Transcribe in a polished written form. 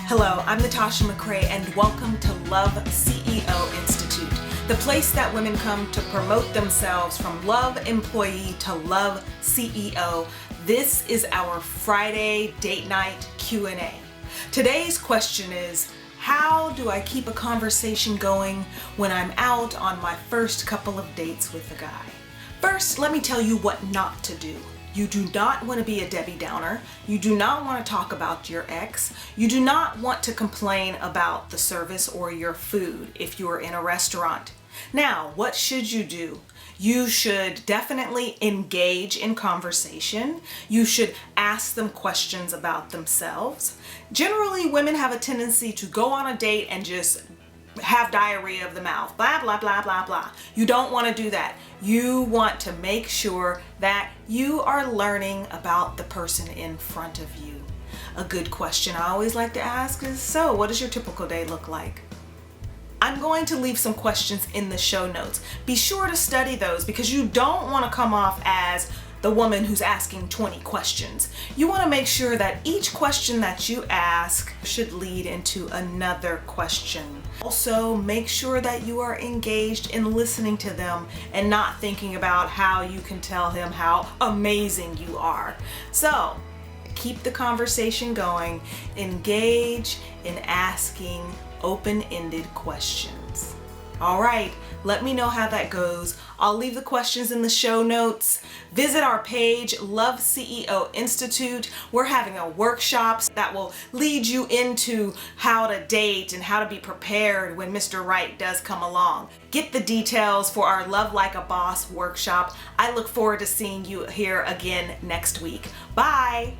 Hello, I'm Natasha McCrea and welcome to Love CEO Institute, the place that women come to promote themselves from love employee to love CEO. This is our Friday date night Q&A. Today's question is, how do I keep a conversation going when I'm out on my first couple of dates with a guy? First, let me tell you what not to do. You do not want to be a Debbie Downer. You do not want to talk about your ex. You do not want to complain about the service or your food if you are in a restaurant. Now, what should you do? You should definitely engage in conversation. You should ask them questions about themselves. Generally, women have a tendency to go on a date and just have diarrhea of the mouth, blah, blah, blah, blah, blah. You don't want to do that. You want to make sure that you are learning about the person in front of you. A good question I always like to ask is, so what does your typical day look like? I'm going to leave some questions in the show notes. Be sure to study those because you don't want to come off as the woman who's asking 20 questions. You want to make sure that each question that you ask should lead into another question. Also, make sure that you are engaged in listening to them and not thinking about how you can tell him how amazing you are. So, keep the conversation going. Engage in asking open-ended questions. All right, let me know how that goes. I'll leave the questions in the show notes. Visit our page, Love CEO Institute. We're having a workshop that will lead you into how to date and how to be prepared when Mr. Right does come along. Get the details for our Love Like a Boss workshop. I look forward to seeing you here again next week. Bye.